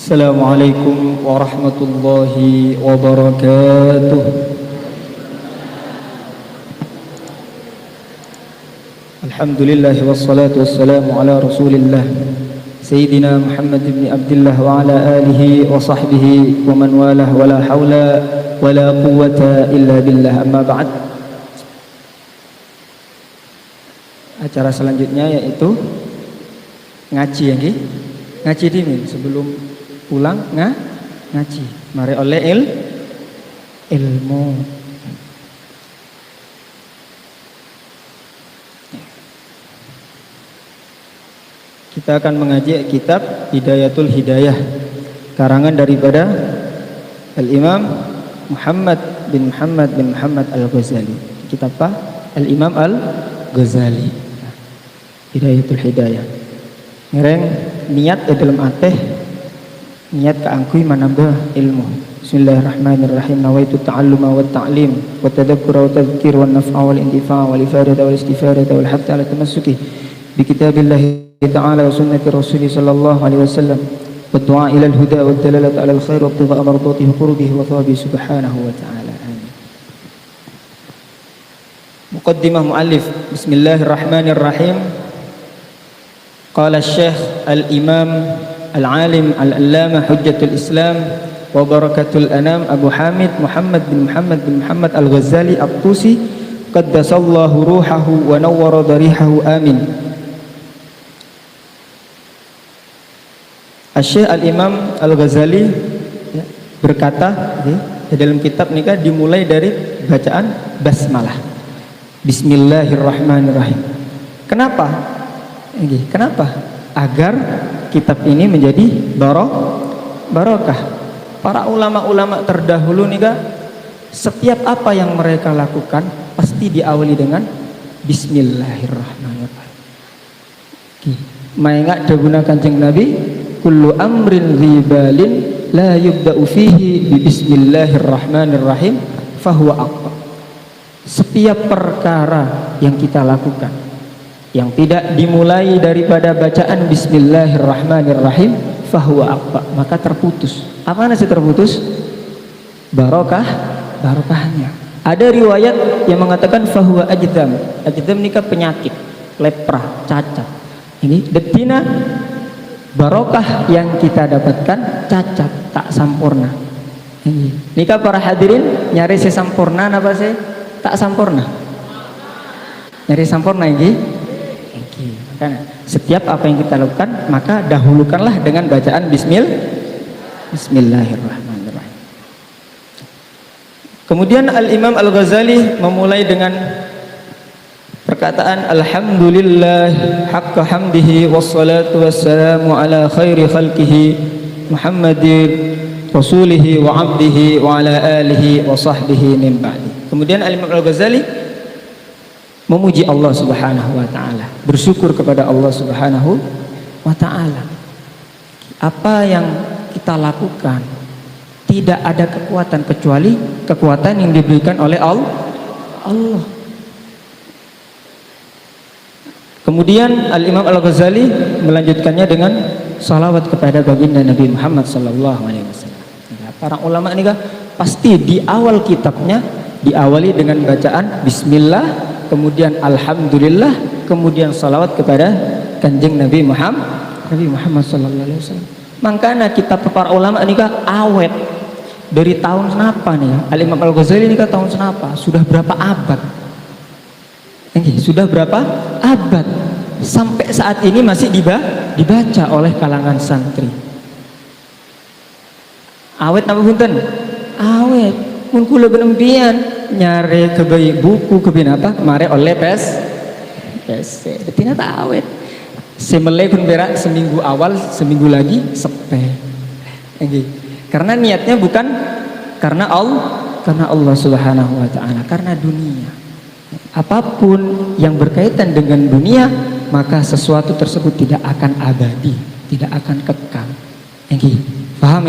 Assalamualaikum warahmatullahi wabarakatuh. Alhamdulillah wassalatu wassalamu ala rasulillah Sayyidina Muhammad ibn Abdullah wa ala alihi wa sahbihi wa man walah wa la hawla wa la quwwata illa billah, amma ba'd. Acara selanjutnya yaitu ngaji ya nggih. Ngaji dimin sebelum pulang ngaji. Mari oleh ilmu. Kita akan mengaji kitab Hidayatul Hidayah karangan daripada Al-Imam Muhammad bin Muhammad Al-Ghazali. Kitab apa? Al-Imam Al-Ghazali. Hidayatul Hidayah. Ngereng niat dalam ateh, niat keangkui menambah ilmu. Bismillahirrahmanirrahim. Nawaitu ta'alluma wa ta'lim wa tadabbura wa tadhkir wa naf'a wal intifa' wal ifadata wal istifadata wal hatta ala tamassuki bi kitabillahi ta'ala wa sunnati rasulih sallallahu alaihi wasallam wa du'a ila al-huda wa dalalata ala al-khair wa ibtigha'a mardatihi qurbihi wa thawabihi subhanahu wa ta'ala. Amin. Muqaddimah muallif. Bismillahirrahmanirrahim. Qala Syekh Al-Imam Al-Alim Al-Allamah Hujjatul Islam wa Barakatul Anam Abu Hamid Muhammad bin Muhammad Al-Ghazali At-Tusi qaddasallahu ruhahu wa nawwara darihahu, amin. Syekh Al-Imam Al-Ghazali berkata di dalam kitab nikah dimulai dari bacaan basmalah. Bismillahirrahmanirrahim. Kenapa? Kenapa? Agar kitab ini menjadi barokah. Para ulama-ulama terdahulu nih kak, setiap apa yang mereka lakukan pasti diawali dengan Bismillahirrahmanirrahim. Maingat daguna Kanjeng Nabi, kullu amrin ribalin la yubda'u fihi bi Bismillahirrahmanirrahim fahuwa aqwa. Setiap perkara yang kita lakukan yang tidak dimulai daripada bacaan Bismillahirrahmanirrahim fahuwa aqba, maka terputus. Apa nasi terputus? Barokahnya. Ada riwayat yang mengatakan fahuwa ajdam. Ajdam ini kan penyakit, lepra, cacat. Ini detina barokah yang kita dapatkan cacat, tak sempurna. Ini kan para hadirin nyari sesampurna apa sih? Tak sempurna. Nyari sempurna ini. Karena setiap apa yang kita lakukan maka dahulukanlah dengan bacaan Bismillahirrahmanirrahim. Kemudian Al-Imam Al-Ghazali memulai dengan perkataan Alhamdulillah haqqa hamdihi wassalatu wassalamu ala khairi khalqihi Muhammadin rasulihi wa abdihi wa ala alihi wa sahbihi min ba'di. Kemudian Al-Imam Al-Ghazali memuji Allah Subhanahu wa ta'ala, bersyukur kepada Allah Subhanahu wa ta'ala. Apa yang kita lakukan tidak ada kekuatan kecuali kekuatan yang diberikan oleh Allah. Kemudian Al-Imam Al-Ghazali melanjutkannya dengan salawat kepada baginda Nabi Muhammad sallallahu alaihi wasallam. Para ulama ini kan pasti di awal kitabnya diawali dengan bacaan Bismillah, kemudian Alhamdulillah, kemudian salawat kepada Kanjeng Nabi Muhammad sallallahu alaihi wasallam. Makanya kitab para ulama ini kan awet dari tahun senapa nih? Al-Imam Al-Ghazali ini kan tahun senapa? Sudah berapa abad? Sudah berapa abad? Sampai saat ini masih dibaca oleh kalangan santri. Awet apa punten? Awet. Mun kula benempian nyare kebayi buku kebin apa mare oleh PC detina tak awet semelai pun berak seminggu awal seminggu lagi sepe karena niatnya bukan karena Allah Subhanahu wa ta'ala, karena dunia. Apapun yang berkaitan dengan dunia maka sesuatu tersebut tidak akan abadi, tidak akan kekal. Paham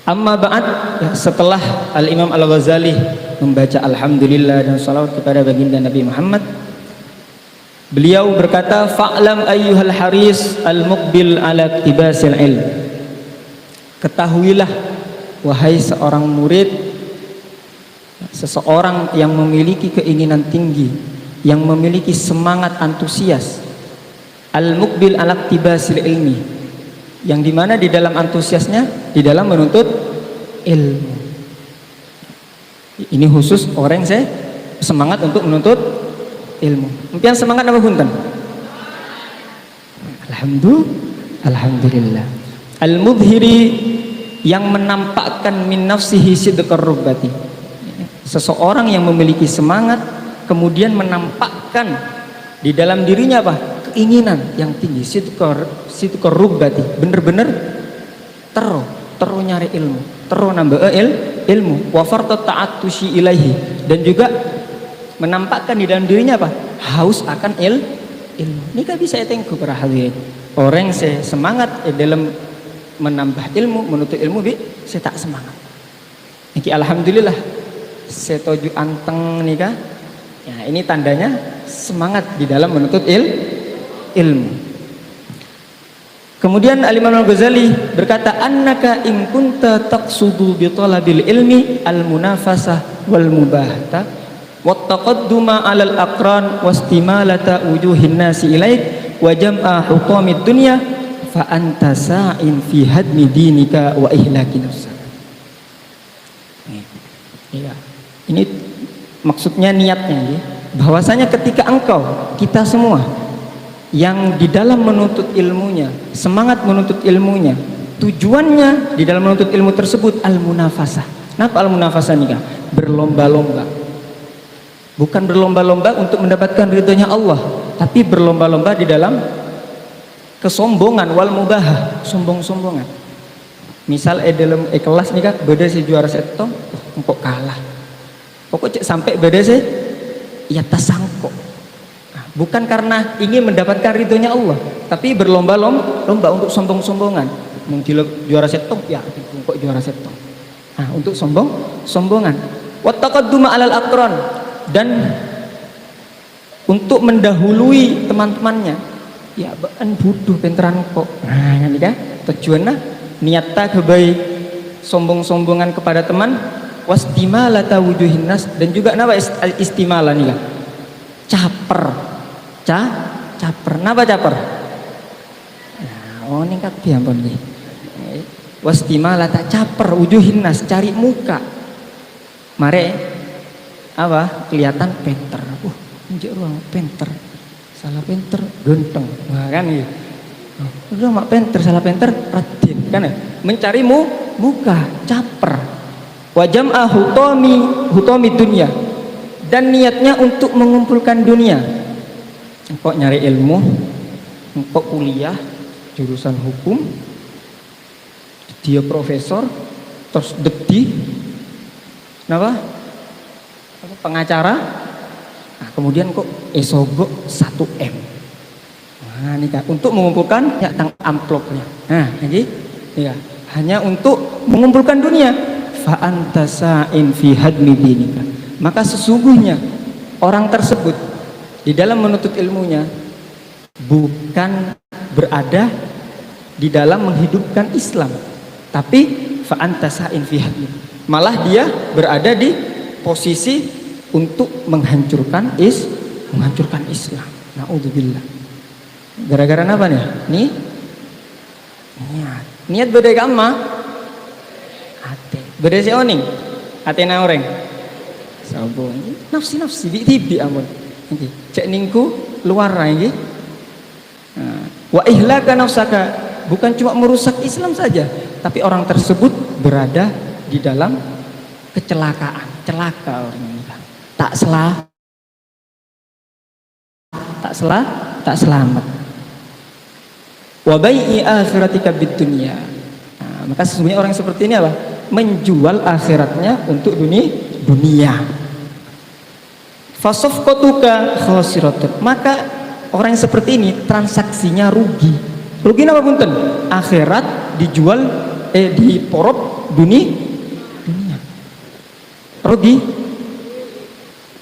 Amma ba'd, setelah Al-Imam Al-Ghazali membaca Alhamdulillah dan salawat kepada baginda Nabi Muhammad, beliau berkata, fa'lam ayyuhal haris al-muqbil ala iktibasil ilm Ketahuilah wahai seorang murid, seseorang yang memiliki keinginan tinggi, yang memiliki semangat antusias, al-muqbil ala iktibasil ilmi, yang dimana di dalam antusiasnya di dalam menuntut ilmu. Ini khusus orang saya semangat untuk menuntut ilmu. Impian semangat apa punten? Alhamdulillah. Al-mudhiri, yang menampakkan min nafsihi sidqar rubbati. Seseorang yang memiliki semangat kemudian menampakkan di dalam dirinya apa? Keinginan yang tinggi, sidqar rubbati. Bener-bener terus nyari ilmu, terus nambah ilmu, wa farta ta'attushi ilaihi, dan juga menampakkan di dalam dirinya apa? Haus akan ilmu. Ini kan bisa tengok para hadirin. Orang saya semangat dalam menambah ilmu, menuntut ilmu, saya tak semangat. Niki alhamdulillah saya toju anteng nih kah? Ya, ini tandanya semangat di dalam menuntut ilmu. Kemudian Al-Imam Al-Ghazali berkata, annaka in kunta taqsudu bi talabil ilmi al-munafasah wal mubahata wa taqadduma 'alal aqran wastimalata wujuhin nasi ilaik wa jam'a hutamid dunya fa anta sa'in fi hadmi dinika wa ihlaki nafsaka. Ya. Ini maksudnya niatnya ya. Bahwasanya ketika engkau, kita semua yang di dalam menuntut ilmunya, semangat menuntut ilmunya, tujuannya di dalam menuntut ilmu tersebut al-munafasah. Kenapa al-munafasah nih? Berlomba-lomba. Bukan berlomba-lomba untuk mendapatkan ridhonya Allah, tapi berlomba-lomba di dalam kesombongan wal mubahah, sombong-sombongan. Misal dalam kelas nih kak, beda si juara setong, kok kalah. Pokoknya sampai beda sih, ya tersangkok. Bukan karena ingin mendapatkan ridhonya Allah, tapi berlomba-lomba untuk sombong-sombongan. Mungkin juara setong, ya kok juara setong. Nah, untuk sombongan. Wattaqadduma 'alal aqran, dan untuk mendahului teman-temannya. Ya, ban butuh penteran kok. Nah, ini kan tujuannya niatnya kebaik, sombong-sombongan kepada teman, wastimalata wujuhin nas, dan juga napa istimala nih kan. Caper, napa caper? Nah, oh ini kabeh ampun nggih. Wastimalata caper wujuhin nas, cari muka. Mare apa? Kelihatan pinter. Njek ruang pinter. Salah pinter, ganteng. Nah, kan iki. Udah mak pinter, salah pinter, radin kan ya? Mencari muka, caper. Wa jam'a hutami dunia, dan niatnya untuk mengumpulkan dunia. Engkau nyari ilmu, engkau kuliah jurusan hukum, dia profesor, terus dekdi, kenapa? Pengacara, nah, kemudian kok esogok 1M. Nah, ini kan untuk mengumpulkan ya tang amplopnya. Nah, ini ya hanya untuk mengumpulkan dunia. Fa anta sa'in fi hadmi dinika. Maka sesungguhnya orang tersebut di dalam menuntut ilmunya bukan berada di dalam menghidupkan Islam, tapi fa anta sa'in fi hadmi. Malah dia berada di posisi untuk menghancurkan Islam. Naudzubillah. Gara-gara apa nih? Niat beda agama. Ate. Beda si oning. Ate na orang. Sabo. Nafsi tibi amun. Nggih. Cek ningku luar nggih. Wa ihlaka nafsaka, bukan cuma merusak Islam saja, tapi orang tersebut berada di dalam kecelakaan, celaka orang ini. Tak selamat. Wa bai'i akhiratika bid dunya. Nah, maka sesungguhnya orang seperti ini apa? Menjual akhiratnya untuk dunia. Fasafqatuka khasiratun. Maka orang yang seperti ini transaksinya rugi. Rugi apa punten? Akhirat dijual diporot dunia. Rugi.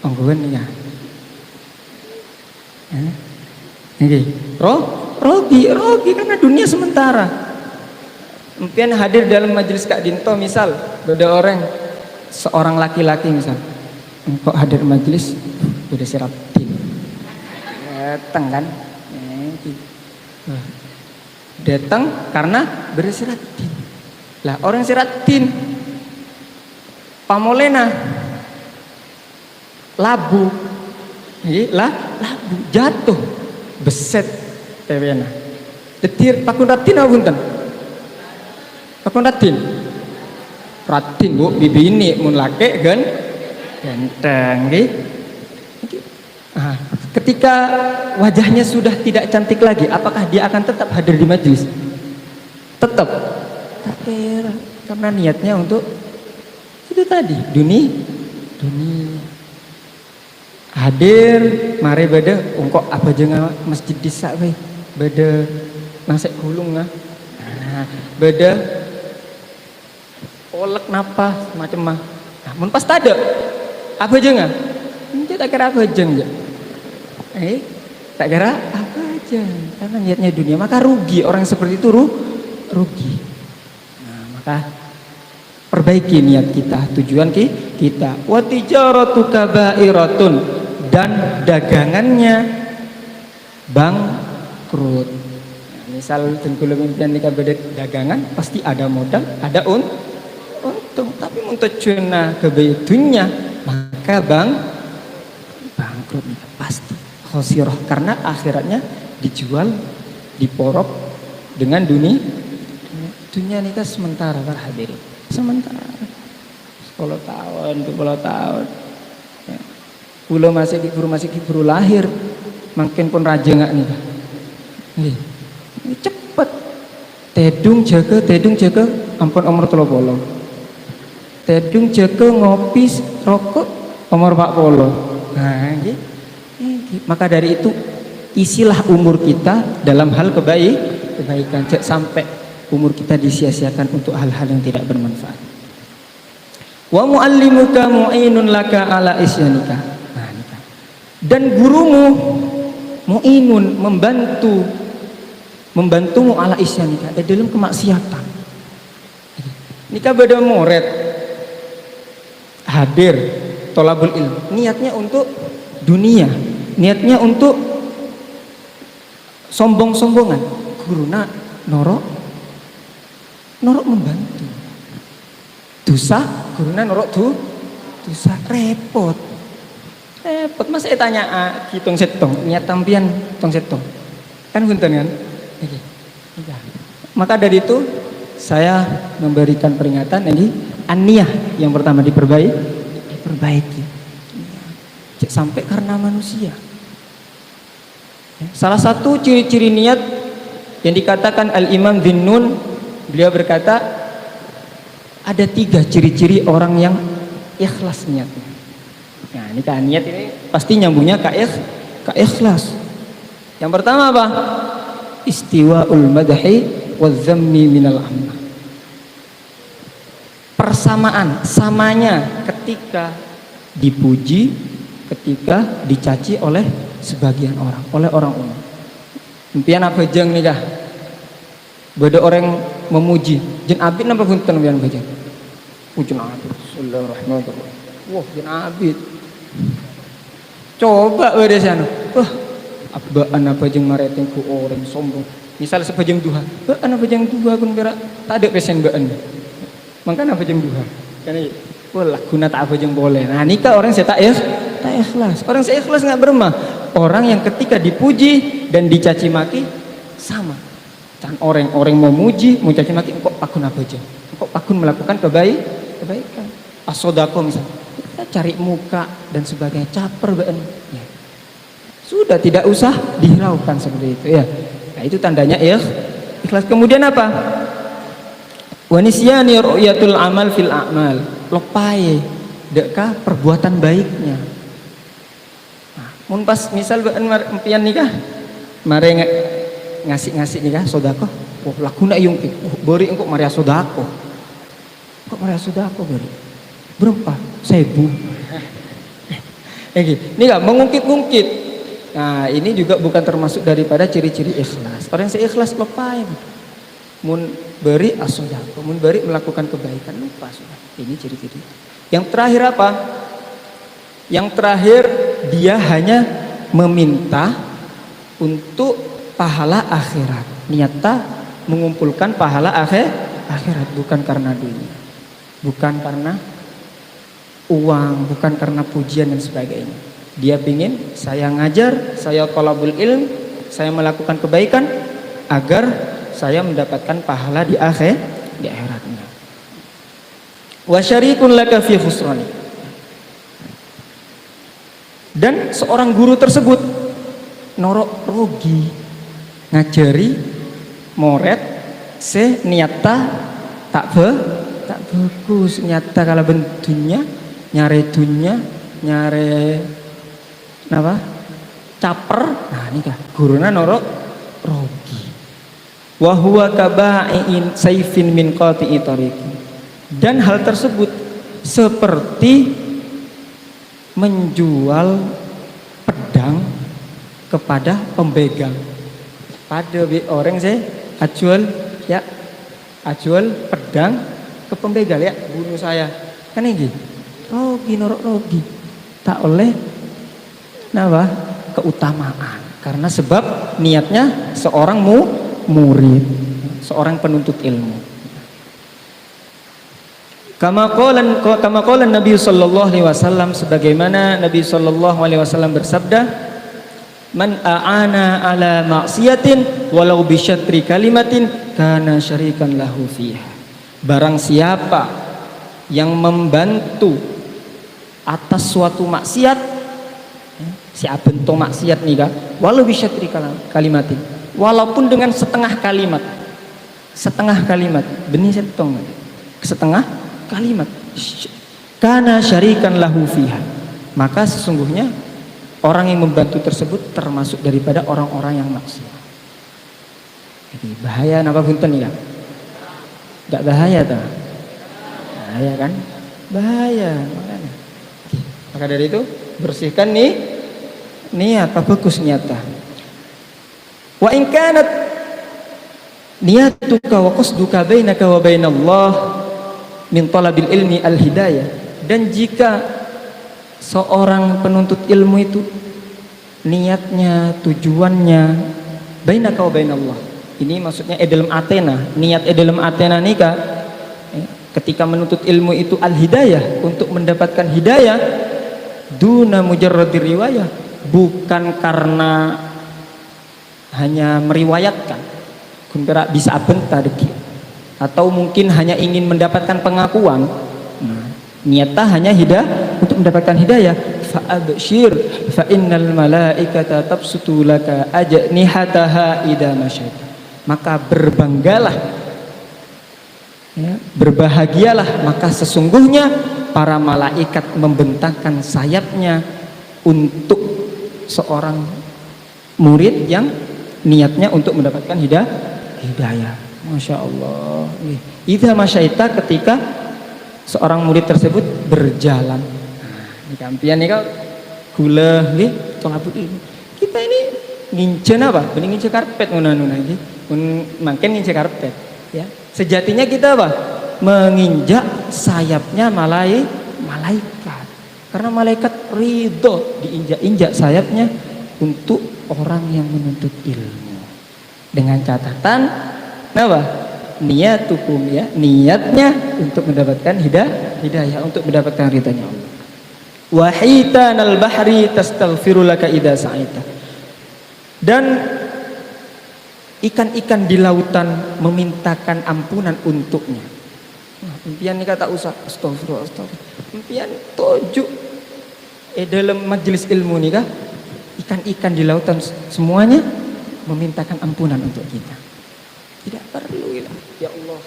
Angguan ya. Rugi karena dunia sementara. Mungkin hadir dalam majelis Kak Dinto misal, ada orang seorang laki-laki misal, kok hadir majelis udah siratin, datang kan, datang karena bersiratin. Lah orang siratin, pamolena, labu, labu jatuh, beset, tewena, detir pakun ratin apa bunten? Pakun ratin, ratin bu, bibi ini mun lake kan, ganteng, ketika wajahnya sudah tidak cantik lagi, apakah dia akan tetap hadir di majelis? Tetap, tak kira, karena niatnya untuk itu tadi, dunia hadir, mari beda, ungkok apa jenga masjid disa, beda nasek gulung nah, beda olek napa macam mah, namun pas tada apa jenga, ini tak kira apa jeng, tak kira apa aja, karena niatnya dunia, maka rugi orang seperti itu rugi. Nah, maka perbaiki niat kita, tujuan kita. Wa tijaratu kabairatun, dan dagangannya bangkrut. Nah, misal tengkulo mimpian nikah dagangan pasti ada modal, ada untung. Tapi muntajuna kebaitunya maka bangkrut pasti khosirah, karena akhiratnya dijual, diporok dengan dunia nikah sementara para hadirin. Sementara 10 tahun, 20 tahun ya. Pulau masih kiburu lahir makin pun raja nggak nih ini cepet tedung jaga ampun umur 30, tedung jaga ngopi rokok umur 40. Nah gitu. Maka dari itu isilah umur kita dalam hal kebaikan, sampai umur kita disia-siakan untuk hal-hal yang tidak bermanfaat. Wa muallimuka mu'inun laka ala isyanika. Nah, dan gurumu mu'inun, membantumu ala isyanika, dalam kemaksiatan. Nikah beda murid hadir tolabul ilmu, niatnya untuk dunia, niatnya untuk sombong-sombongan, guruna norok membantu, dosa guruna norok dosa, repot mas saya tanya hitong setong niat tampian tong setong kan gunten kan. Maka dari itu saya memberikan peringatan ini aniyah yang pertama diperbaiki sampai karena manusia. Salah satu ciri-ciri niat yang dikatakan Al-Imam Dhinnun, beliau berkata ada 3 ciri-ciri orang yang ikhlas niatnya. Nah ini kan niat ini pasti nyambungnya ke ikhlas. Yang pertama apa? Istiwa'ul madhi wa dhammi minal amma. Persamaan, samanya ketika dipuji, ketika dicaci oleh sebagian orang, oleh orang umum. Impian apa jeng nih kah? Beda orang memuji, jen abid napa punten impian bajeng? Puji abid, Bismillahirrahmanirrahim. Wah jen abid. Coba beda sana. Wah, abaan apa jeng mareteng ku orang sombong. Misal sepajeng duha, baan apa jeng duha kun berak tak ada pesen baan. Mangkan apa jeng duha? Karena wah guna tak apa jeng boleh. Nah nikah orang saya tak ikhlas. Orang saya ikhlas nggak bermah. Orang yang ketika dipuji dan dicaci maki sama. Dan orang mau muji, mau caci maki, kok pakun apa aja? Kok pakun melakukan kebaikan? Asodako misalnya, kita cari muka dan sebagainya, caper ya. Sudah tidak usah dihiraukan seperti itu ya. Nah itu tandanya ikhlas. Kemudian apa? Wanisyani ru'yatul amal fil a'mal. Lepai dekkah perbuatan baiknya. Mun pas misal empian nikah mare ngasih nikah sodako, oh lakuna yung beri engkau maria sodako, kok maria sodako beri berapa 1000. Ini nggak mengungkit-ungkit. Nah ini juga bukan termasuk daripada ciri-ciri ikhlas. Orang yang ikhlas lepai. mun beri as-shadaqah, mun beri melakukan kebaikan, lupa sudah. Ini ciri-ciri. Yang terakhir apa? Yang terakhir dia hanya meminta untuk pahala akhirat. Niatnya mengumpulkan pahala akhirat, bukan karena dunia, bukan karena uang, bukan karena pujian dan sebagainya. Dia pingin saya ngajar, saya thalabul ilm, saya melakukan kebaikan agar saya mendapatkan pahala di akhiratnya. Wa syarikun laka fi khusrani. Dan seorang guru tersebut norok rogi ngajari moret se niata tak bagus, nyata kalau bentuknya nyare dunya nyare apa caper. Nah ini kah guruna norok rogi. Wa huwa kaba'in saifin min qati'i tariqi. Dan hal tersebut seperti menjual pedang kepada pembegal. Pada orang saya ajual pedang ke pembegal ya, bunuh saya. Kan ini rogi norok rogi. Tak oleh napa keutamaan karena sebab niatnya seorang murid, seorang penuntut ilmu. Kama qala Nabi sallallahu alaihi wasallam, sebagaimana Nabi sallallahu alaihi wasallam bersabda, man a'ana ala maksiatin walau bi syatri kalimatin kana syarikan lahu fiha. Barang siapa yang membantu atas suatu maksiat, siapa bentuk maksiat nih kak, walau bi syatri kalimatin, walaupun dengan setengah kalimat, benih setong, setengah kalimat, kana syarikan lahu fiha, maka sesungguhnya orang yang membantu tersebut termasuk daripada orang-orang yang maksiat. Jadi bahaya napa punten ya? Enggak bahaya ta? Bahaya kan? Bahaya makanya. Oke. Maka dari itu bersihkan nih niat, apa bagus niatnya. Wa in kanat niyatuka wa qasduka bainaka wa bainallah min talabil ilmi al-hidayah. Dan jika seorang penuntut ilmu itu niatnya, tujuannya bainaka wa bainallah, ini maksudnya dalam Athena, niat dalam Athena nikah ketika menuntut ilmu itu al-hidayah, untuk mendapatkan hidayah, duna mujarradir riwayah, bukan karena hanya meriwayatkan kumpira bisa abenta deki, atau mungkin hanya ingin mendapatkan pengakuan. Nah, niatnya hanya untuk mendapatkan hidayah. Fa'abshir fa innal malaikata tabsutu laka ajnihataha idza masyaita. Maka berbanggalah, ya, berbahagialah, maka sesungguhnya para malaikat membentangkan sayapnya untuk seorang murid yang niatnya untuk mendapatkan hidayah. Masya Allah. Idza masyaita, ketika seorang murid tersebut berjalan. Nah, ini kampian nih kau gula nggih tolabut ini. Kita ini nginjen apa? Bening nginjen karpet ngono nggih. Mungkin nginjen karpet, ya. Sejatinya kita apa? Menginjak sayapnya malaikat. Karena malaikat ridho diinjak-injak sayapnya untuk orang yang menuntut ilmu. Dengan catatan apa? Niyatukum, ya, niatnya untuk mendapatkan hidayah, untuk mendapatkan ridhanya Allah. Wa hitanal bahri tastaghfiru laka idza sa'ita. Dan ikan-ikan di lautan memintakan ampunan untuknya. Nah, impian ini kata usah astagfirullah. Impian tujuh dalam majelis ilmu nih kah? Ikan-ikan di lautan semuanya memintakan ampunan untuk kita. Tidak perlu ya Allah,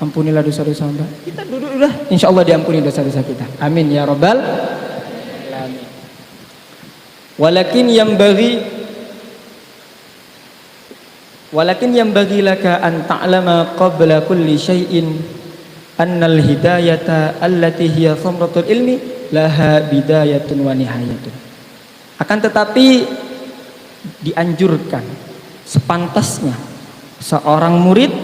ampunilah dosa-dosa hamba. Kita duduk udah, insya Allah diampuni dosa-dosa kita. Amin ya rabbal alamin. Walakin yang bagi laka an ta'lama qabla kulli syai'in annal hidayata allati hiya thamratul ilmi laha bidayatun wa nihayatun. Akan tetapi dianjurkan sepantasnya seorang murid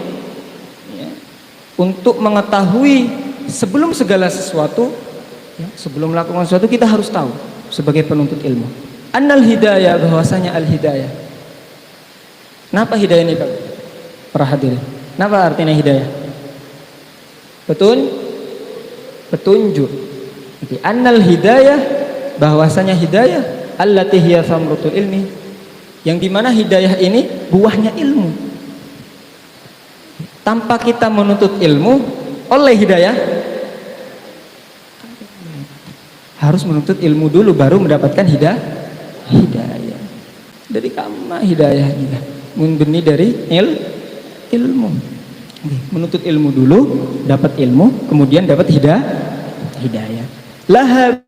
untuk mengetahui sebelum segala sesuatu, ya, sebelum melakukan sesuatu kita harus tahu sebagai penuntut ilmu. Annal hidayah, bahwasanya al hidayah. Kenapa hidayah ini, Pak? Para hadirin. Kenapa artinya hidayah? Petunjuk. Jadi annal hidayah, bahwasanya hidayah allati hiya thamratul ilmi, yang dimana hidayah ini buahnya ilmu. Tanpa kita menuntut ilmu oleh hidayah, harus menuntut ilmu dulu baru mendapatkan hidayah. Dari kama hidayah juga membeni dari ilmu. Menuntut ilmu dulu, dapat ilmu, kemudian dapat hidayah. Laha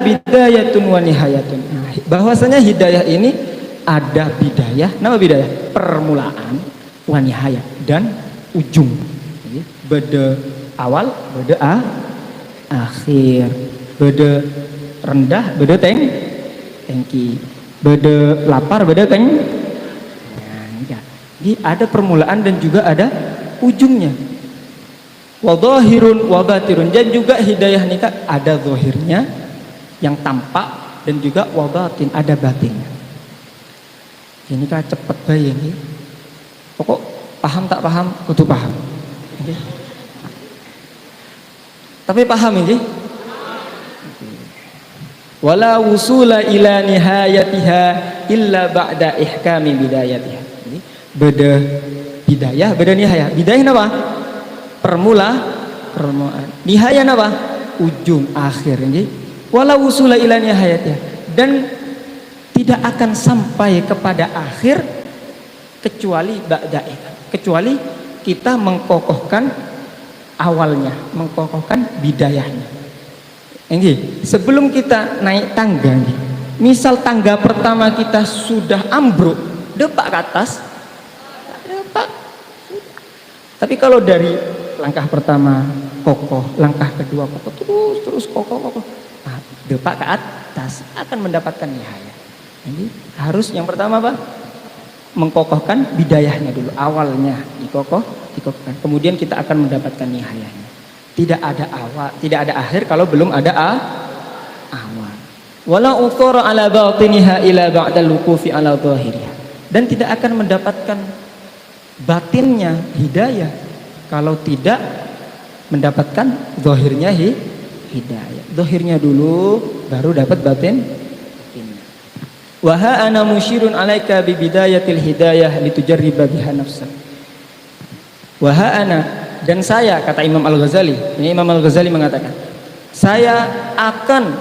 bidayatun wa nihayatun. Bahwasanya hidayah ini ada bidayah, nama bidayah permulaan, wa nihayah dan ujung. Beda awal, beda akhir, beda rendah, beda tengki, beda lapar, beda jadi ada permulaan dan juga ada ujungnya. Wa dhahirun wa batirun, dan juga hidayah nikah ada zahirnya yang tampak dan juga wa batin, ada batinnya. Ini kan cepet bae ini. Pokok paham tak paham kudu paham. Okay. Tapi paham ini? Wala wusula ila nihayatiha illa ba'da ihkami bidayatiha. Beda bidayah, beda nihayah. Bidayah apa? Permulaan. Nihayah apa? Ujung, akhir. Wala wusula ila nihayatiha, dan tidak akan sampai kepada akhir kecuali ba'da ihkam. Kecuali kita mengkokohkan awalnya, mengkokohkan bidayahnya. Sebelum kita naik tangga, misal tangga pertama kita sudah ambruk, depak ke atas, depak. Tapi kalau dari langkah pertama kokoh, langkah kedua kokoh, terus kokoh, nah, depak ke atas akan mendapatkan nihayah. Jadi harus yang pertama apa? Mengkokohkan bidayahnya dulu, awalnya dikokohkan, kemudian kita akan mendapatkan nihayahnya. Tidak ada awal, tidak ada akhir kalau belum ada awal. Wala uthara ala batiniha ila ba'dal wuqufi ala zahiriha, dan tidak akan mendapatkan batinnya hidayah kalau tidak mendapatkan zahirnya hidayah. Zahirnya dulu baru dapat batin. Wa ha ana musyirun alaika bi bidayatil hidayah litujarriba biha nafsak. Wa ha ana, dan saya, kata Imam Al-Ghazali, ini Imam Al-Ghazali mengatakan, saya akan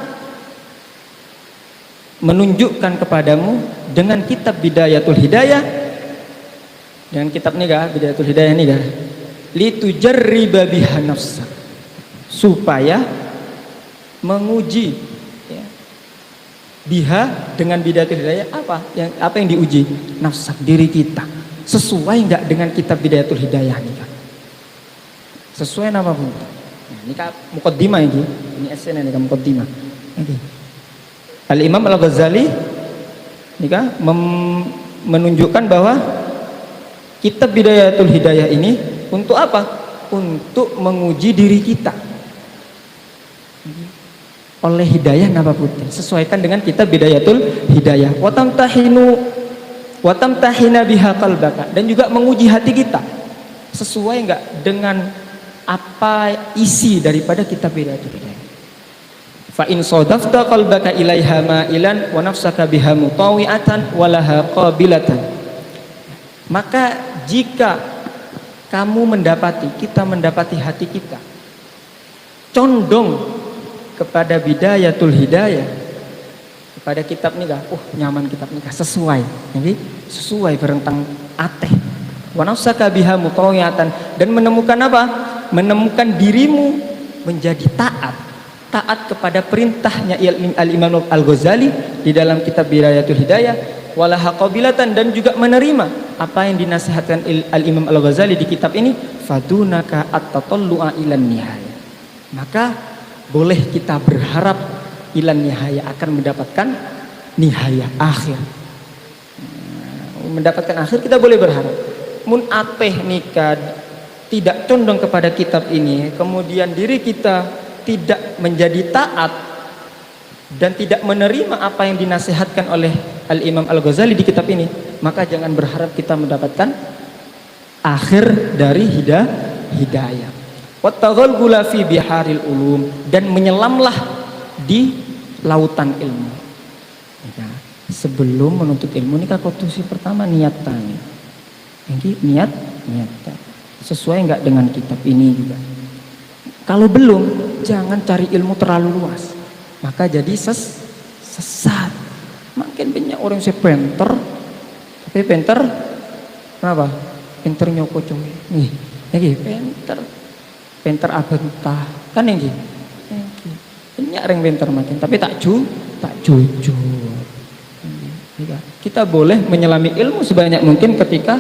menunjukkan kepadamu dengan kitab Bidayatul Hidayah, dengan kitab ini Bidayatul Hidayah ini litujarriba biha nafsak, supaya menguji ya, biha dengan Bidayatul Hidayah apa yang diuji? Nafsak, diri kita. Sesuai enggak dengan kitab Bidayatul Hidayah ini kan? Sesuai nama pun. Nah, ini kan muqaddimah ini. Ini SN ini kan muqaddimah. Okay. Al-Imam Al-Ghazali ini kan menunjukkan bahwa kitab Bidayatul Hidayah ini untuk apa? Untuk menguji diri kita. Oleh hidayah napa pun. Sesuaikan dengan kitab Bidayatul Hidayah. Wa tamtahina biha qalbaka, dan juga menguji hati kita. Sesuai enggak dengan apa isi daripada kitab Bidayatul Hidayah. Fa in sadafta qalbaka ilaiha ma'ilan wa nafsaka biha mutawi'atan wa laha qabilatan. Maka jika kamu kita mendapati hati kita condong kepada Bidayatul Hidayah, kepada kitab nikah, nyaman kitab nikah, sesuai. Jadi sesuai berentang ateh. Wa nafsaka biha mutawi'atan, dan menemukan apa? Menemukan dirimu menjadi taat kepada perintahnya Al-Imam Al-Ghazali di dalam kitab Bidayatul Hidayah, walaha qabilatan, dan juga menerima apa yang dinasihatkan Al-Imam Al-Ghazali di kitab ini, fadunaka at-tatallu'a ilan nihayah. Maka boleh kita berharap ilan nihayah, akan mendapatkan nihayah akhir. Mendapatkan akhir kita boleh berharap. mun ateh nikah tidak condong kepada kitab ini, kemudian diri kita tidak menjadi taat dan tidak menerima apa yang dinasihatkan oleh Al-Imam Al-Ghazali di kitab ini, maka jangan berharap kita mendapatkan akhir dari hidayah. Wattaghalgula fi biharil ulum, dan menyelamlah di lautan ilmu. Ya, sebelum menuntut ilmu ini konstitusi pertama niat tani. Niat sesuai enggak dengan kitab ini juga. Kalau belum, jangan cari ilmu terlalu luas, maka jadi sesat. Makin banyak orang yang pinter, tapi pinter kenapa? Pinter nyoko coy. Nih, pinter abentah kan yang gini. Banyak orang pinter makin, tapi tak jujur. Kita boleh menyelami ilmu sebanyak mungkin ketika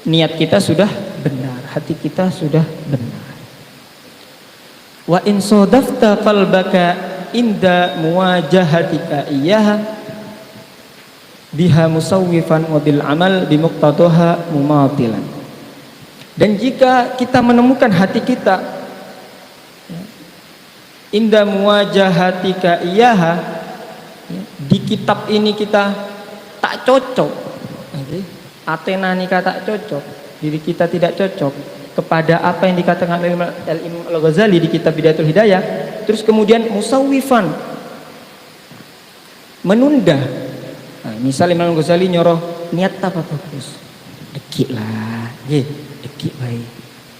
niat kita sudah benar, hati kita sudah benar. Wa in sadafta qalbaka inda muwajahatika iyyaha biha musawwifan wa bil amal bimuqtadaha mumatilan. Dan jika kita menemukan hati kita inda muwajahatika iyyaha, di kitab ini kita tak cocok, Athena nikah tak cocok, diri kita tidak cocok kepada apa yang dikatakan oleh Imam Al-Ghazali di kitab Bidayatul Hidayah, terus kemudian musawwifan, menunda. Nah, misal Imam Al-Ghazali nyoroh niat apa bagus, dekik lah, dekik baik,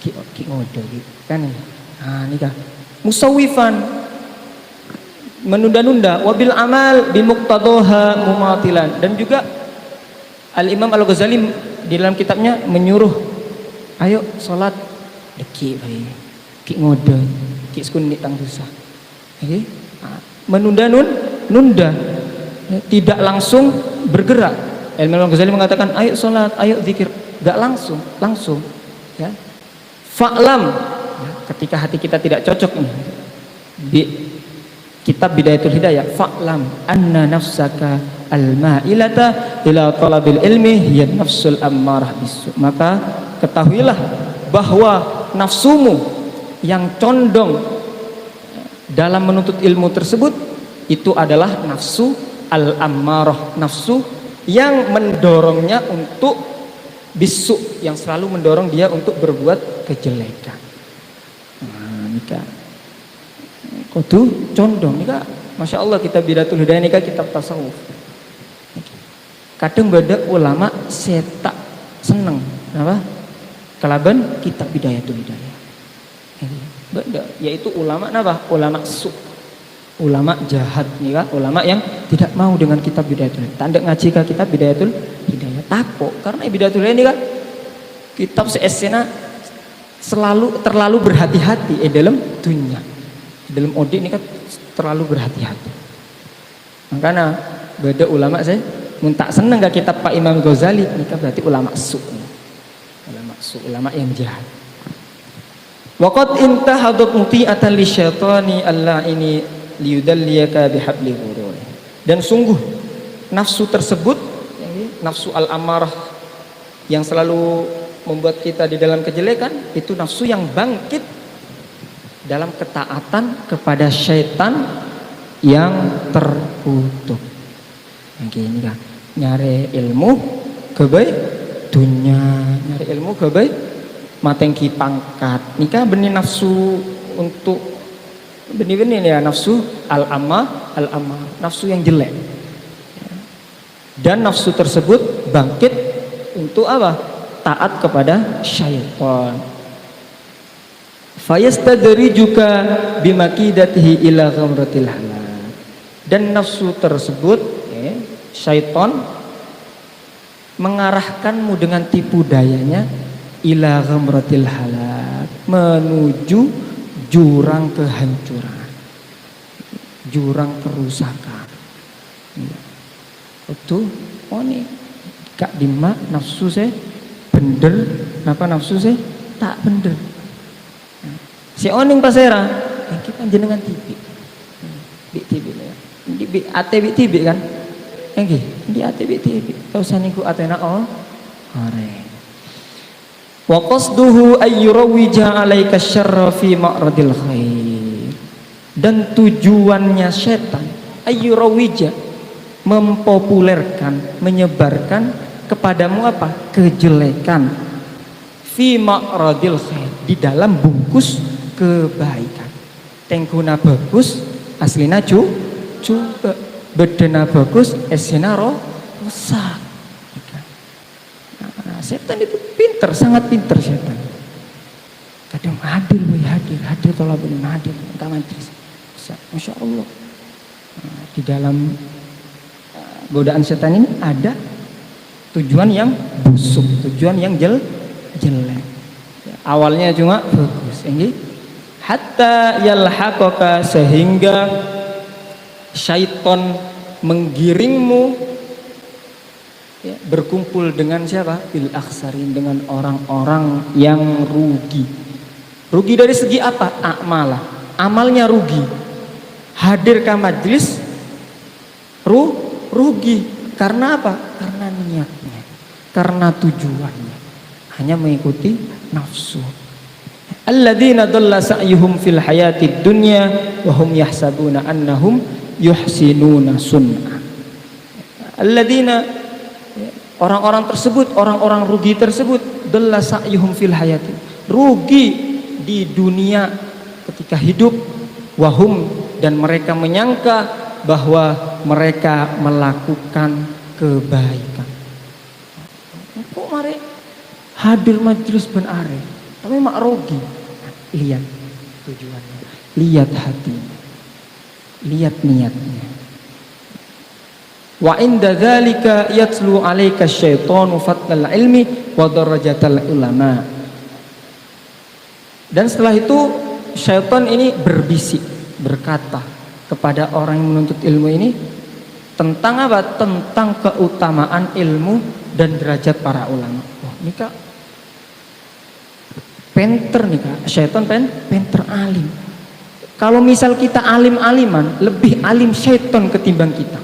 dekik ngodo kan. Nah, nikah musawwifan, menunda-nunda, wabil amal bimuqtadaha mumatilan. Dan juga Al-Imam Al-Ghazali di dalam kitabnya menyuruh, ayo sholat dekik baik, dekik ngodo, dekik sekunit tang dosa. Menunda, tidak langsung bergerak. Al-Imam Al-Ghazali mengatakan ayo sholat, ayo zikir, gak langsung ya. Fa'lam, ketika hati kita tidak cocok nih di kitab Bidayatul Hidayah, fa'lam anna nafsaka al-ma'ilata ila talabil ilmi hiya nafsul ammarah bisu. Maka ketahuilah bahwa nafsumu yang condong dalam menuntut ilmu tersebut itu adalah nafsu al-ammarah, nafsu yang mendorongnya untuk bisu, yang selalu mendorong dia untuk berbuat kejelekan. Nah, nikah kudu condong nikah. Masya Allah, kitab Bidayatul Hidayah nikah kitab tasawuf. Kadang beda ulama setak seneng apa kalaban kitab Bidayatul Hidayah. Beda, yaitu ulama apa? Ulama su, ulama jahat nikah, ulama yang tidak mau dengan kitab Bidayatul Hidayah. Tanda ngaji ke kitab Bidayatul Hidayah takut, karena Bidayatul Hidayah ini kan kitab seesena terlalu berhati-hati dalam dunia. Dalam audit ini kan terlalu berhati-hati. Makanya beda ulama saya mun tak seneng gak kitab Pak Imam Ghazali, ini kan berarti ulama su, ulama yang jahat. Waqad intahadat muti'atan lisyaitani alla ini liyudalliyaka bihabli ghurur. Dan sungguh nafsu tersebut, nafsu al-amarah yang selalu membuat kita di dalam kejelekan, itu nafsu yang bangkit dalam ketaatan kepada syaitan yang terkutuk. Yang gini kan, nyari ilmu kebaik dunia, nyari ilmu kebaik matengki pangkat. Nikah benih nafsu untuk benih-benih ya, nafsu al-amah, nafsu yang jelek. Dan nafsu tersebut bangkit untuk apa? Taat kepada syaitan. Fayastadrijuka bimakidatihi ila ghamratil halal. Dan nafsu tersebut, syaitan mengarahkanmu dengan tipu dayanya ila ghamratil halal, menuju jurang kehancuran, jurang kerusakan. Itu ini kak dimak nafsu saya bener, napa nafsu saya tak bener. Si oning pasera, yang kita jenengan tibi, ya, di ATB tibi kan, yang di ATB tibi, kau saniku Athena ore, Wa qasduhu ayyurawija 'alaika syarra fi ma'radil khair. Dan tujuannya setan ayyurawija, mempopulerkan, menyebarkan kepadamu apa? Kejelekan. Fi ma'radil khair, di dalam bungkus kebaikan. Tengkuna bagus, aslina coba bedena bagus, esina rusak. Nah, setan itu pinter, sangat pinter setan. Kadang hadir tolabun hadir, entah majlis. Masya Allah. Nah, di dalam godaan setan ini ada tujuan yang busuk, tujuan yang jelek. Awalnya cuma bagus, ini hatta yalhaqaka, sehingga syaiton menggiringmu ya, berkumpul dengan siapa? Bil akhsarin, dengan orang-orang yang rugi. Rugi dari segi apa? A'malah, amalnya rugi. Hadir ke majlis rugi. Karena apa? Karena niatnya, karena tujuannya hanya mengikuti nafsu. Alladzina dhalla sa'yuhum fil hayatid dunya wa hum yahsabuna annahum yuhsinuna sun'a. Alladzina, orang-orang tersebut, orang-orang rugi tersebut, dhalla sa'yuhum fil hayatid, rugi di dunia ketika hidup, wahum, dan mereka menyangka bahwa mereka melakukan kebaikan. Kok mari hadir majlis ben are tapi mak rugi. Lihat tujuannya, lihat hatinya, lihat niatnya. Wa inda dzalika yatlu 'alaika syaitanu fadlal ilmi wa darajatal ulama. Dan setelah itu syaitan ini berbisik, berkata kepada orang yang menuntut ilmu ini tentang apa? Tentang keutamaan ilmu dan derajat para ulama. Wah, ini kak penter nih kak, syaitan penter alim. Kalau misal kita alim-aliman, lebih alim syaitan ketimbang kita.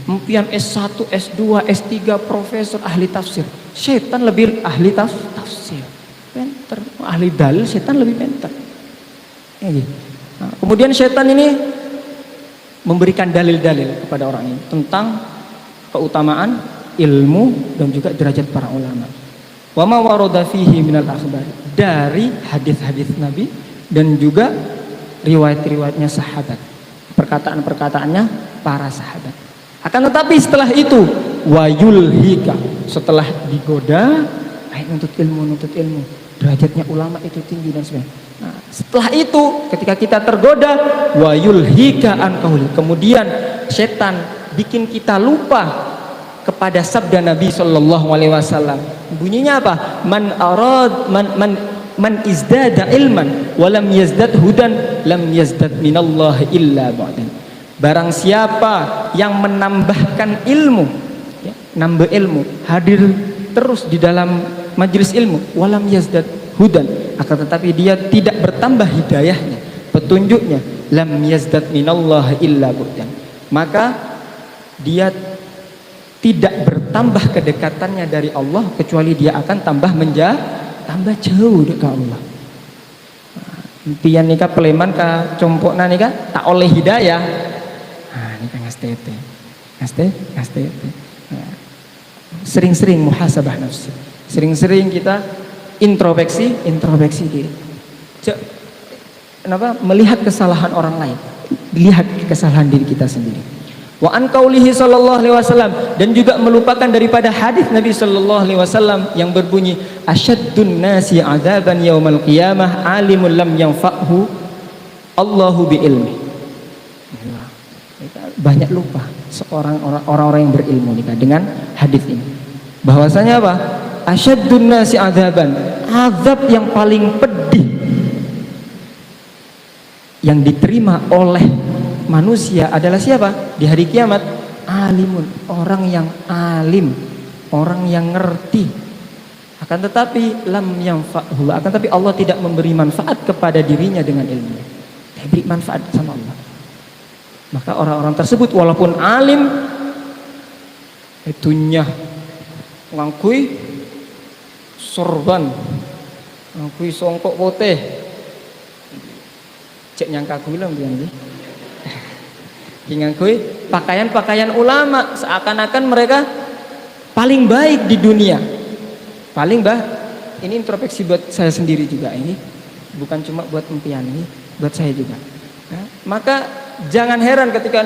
Impian S1, S2, S3, profesor, ahli tafsir. Syaitan lebih ahli tafsir. Penter, ahli dalil, syaitan lebih penter. Ya, gitu. Nah, kemudian syaitan ini memberikan dalil-dalil kepada orang ini tentang keutamaan ilmu dan juga derajat para ulama. Wa ma warada fihi minal akhbar, dari hadis-hadis Nabi dan juga riwayat-riwayatnya sahabat, perkataan-perkataannya para sahabat. Akan tetapi setelah itu wayulhika, setelah digoda, nuntut ilmu, derajatnya ulama itu tinggi dan sebagainya. Nah, setelah itu ketika kita tergoda wayulhika an qauli, kemudian setan bikin kita lupa kepada sabda Nabi Shallallahu Alaihi Wasallam. Bunyinya apa? Man izdada ilman walam yazdad hudan lam yazdad minallahi illa ba'dan. Barang siapa yang menambahkan ilmu, ya, nambah ilmu, hadir terus di dalam majelis ilmu, walam yazdad hudan, akan tetapi dia tidak bertambah hidayahnya, petunjuknya, lam yazdad minallahi illa ba'dan, maka dia tidak bertambah kedekatannya dari Allah kecuali dia akan tambah tambah jauh dekat Allah. Impian nikah peleman ka compokna nikah tak oleh hidayah. Nah, nikah ngastete. Sering-sering muhasabah nafsi. Sering-sering kita introspeksi diri. Melihat kesalahan orang lain, lihat kesalahan diri kita sendiri. Wa an qaulihi sallallahu alaihi wasallam, dan juga melupakan daripada hadis Nabi sallallahu alaihi wasallam yang berbunyi asyaddun nasi adzaban yaumal qiyamah alimul lam yanfa'hu Allahu bi ilmi. Banyak lupa orang-orang yang berilmu nikah dengan hadis ini. Bahwasanya apa? Asyaddun nasi adzaban, azab yang paling pedih yang diterima oleh manusia adalah siapa? Di hari kiamat, alimun, orang yang alim, orang yang ngerti. Akan tetapi lam yanfa'hu, akan tetapi Allah tidak memberi manfaat kepada dirinya dengan ilmunya. Tidak beri manfaat sama Allah. Maka orang-orang tersebut walaupun alim itunya ngangkui sorban kuwi songkok putih cek nyangka gula mbiyen iki nganggo pakaian-pakaian ulama seakan-akan mereka paling baik di dunia. Ini introspeksi buat saya sendiri juga, ini bukan cuma buat impian, ini buat saya juga. Nah, maka jangan heran ketika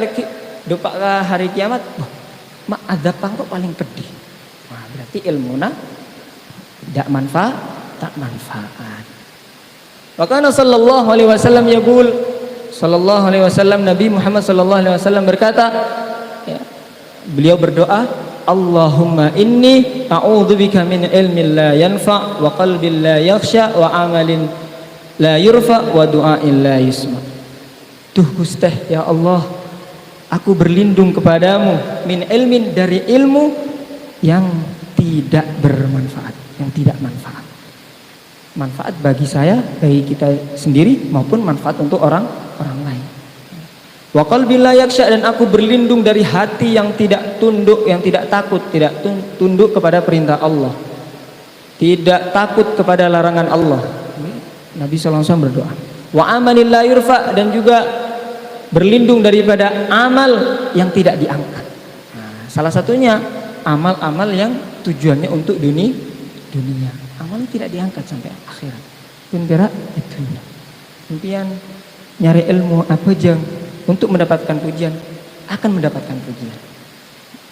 dopak hari kiamat, mak adab kok paling pedih. Wah, berarti ilmuna tidak tak manfaat. Maka sallallahu alaihi wasallam yaqul, sallallahu alaihi wasallam, Nabi Muhammad sallallahu alaihi wasallam berkata, ya, beliau berdoa, Allahumma inni a'udzubika min ilmin la yanfa' wa qalbin la yakhsha wa amalin la yurfa wa du'ain la yusma. Duh Gusti, ya Allah, aku berlindung kepadamu min ilmin, dari ilmu yang tidak bermanfaat, yang tidak manfaat. Manfaat bagi saya, bagi kita sendiri, maupun manfaat untuk orang lain. Wa qalbi la yakhsha, dan aku berlindung dari hati yang tidak tunduk, yang tidak takut, tidak tunduk kepada perintah Allah, tidak takut kepada larangan Allah. Nabi sallallahu alaihi wasallam berdoa. Wa amalin la yurfa, dan juga berlindung daripada amal yang tidak diangkat. Nah, salah satunya amal-amal yang tujuannya untuk dunia. Amal tidak diangkat sampai akhirat. Pun gerak itu. Impian nyari ilmu apa jang untuk mendapatkan pujian, akan mendapatkan pujian.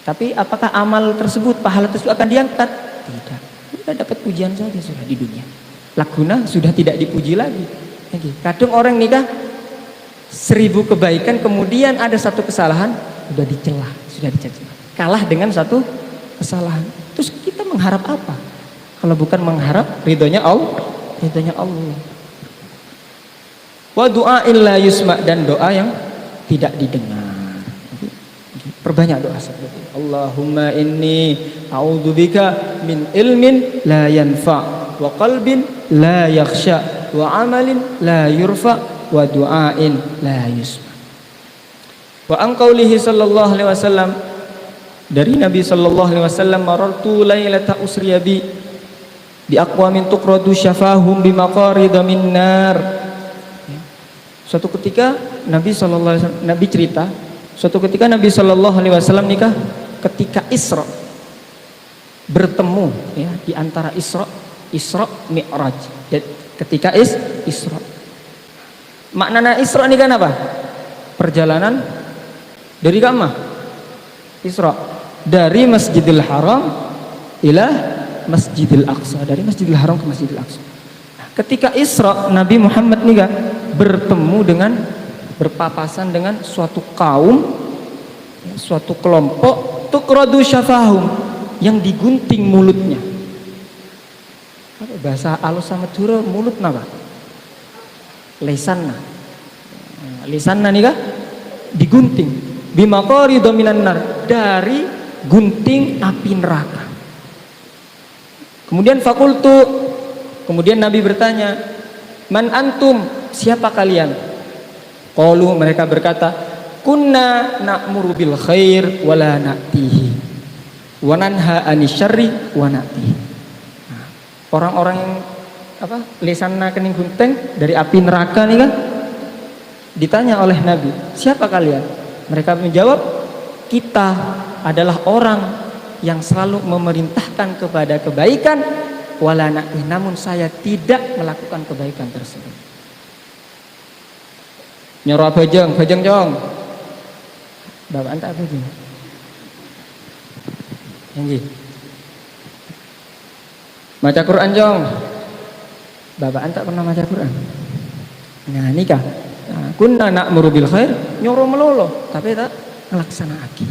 Tapi apakah amal tersebut, pahala tersebut akan diangkat? Tidak. Sudah dapat pujian saja sudah di dunia. Laguna sudah tidak dipuji lagi. Kadang orang nikah 1000 kebaikan, kemudian ada satu kesalahan, sudah dicela, sudah dicaci. Kalah dengan satu kesalahan. Terus kita mengharap apa? Kalau bukan mengharap ridhonya Allah, Wa du'a illa yusma, dan doa yang tidak didengar. Perbanyak doa seperti itu. Allahumma inni a'udzubika min ilmin la yanfa' wa qalbin la yakhsha wa amalin la yurfa wa du'ain la yusma. Wa an qaulihi sallallahu alaihi wasallam, dari Nabi sallallahu alaihi wasallam, marartu lailata usriya bi aqwamin tuqradu syafahum bi maqarid min nar. Suatu ketika Nabi sallallahu alaihi wasallam, Nabi cerita, suatu ketika Nabi sallallahu alaihi wasallam nikah ketika Isra, bertemu ya di antara Isra Mi'raj. Ketika Isra. Maknanya Isra ini kan apa? Perjalanan dari kamar Isra, dari Masjidil Haram ila Masjidil Aqsa, dari Masjidil Haram ke Masjidil Aqsa. Ketika Isra, Nabi Muhammad nih kan bertemu dengan, berpapasan dengan suatu kaum, suatu kelompok, tuqradu syafahum, yang digunting mulutnya. Bahasa alus sama Madura, mulut napa? Lisanna. Lisanna nih kan digunting. Bimaqari dominan nar, dari gunting api neraka. Kemudian fakultu, kemudian Nabi bertanya, man antum, siapa kalian? Qalu, mereka berkata, kunna na'muru bil khair wala na'tihi wa nanha anisyarri wa na'tihi. Nah, orang-orang yang apa? Lisanna kening gunting dari api neraka nih kan, ditanya oleh Nabi, siapa kalian? Mereka menjawab, kita adalah orang yang selalu memerintahkan kepada kebaikan, wala na'tihi, namun saya tidak melakukan kebaikan tersebut. Nyuruh bajeng jong. Bapak antak apa jeng? Yang baca Quran jong. Bapak antak pernah baca Quran. Nah nikah. Nah, kunna na'muru bil khair, nyuruh melolo, tapi tak ngelaksanakan.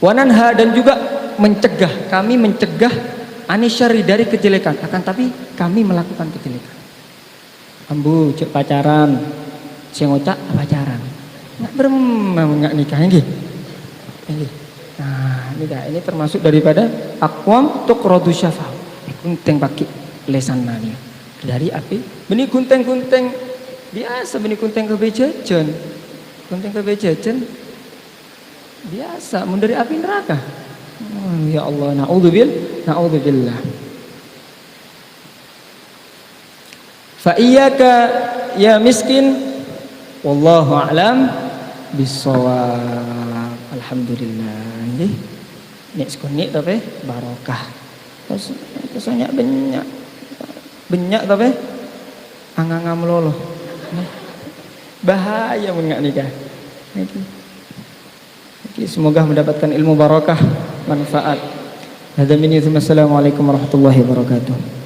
Wananha, dan juga mencegah, kami mencegah anisyari, dari kejelekan, akan tapi kami melakukan kejelekan. Ambu cek pacaran, si ngocak pacaran, nggak nikah ini. Nah nikah ini termasuk daripada aqwam tuqradu syafah, gunting pakai lesan nani dari api. Benih gunting biasa, benih gunting kebejajan, biasa, mun dari api neraka. Ya Allah, na'udzubillah. Fa iyyaka ya miskin, wallahu a'lam bissawab. Alhamdulillah. Nggih. Nek sekonik tapi barokah. Terus banyak tapi anganga melolo. Bahaya menggak nikah. Semoga mendapatkan ilmu barokah, manfaat. Assalamualaikum warahmatullahi wabarakatuh.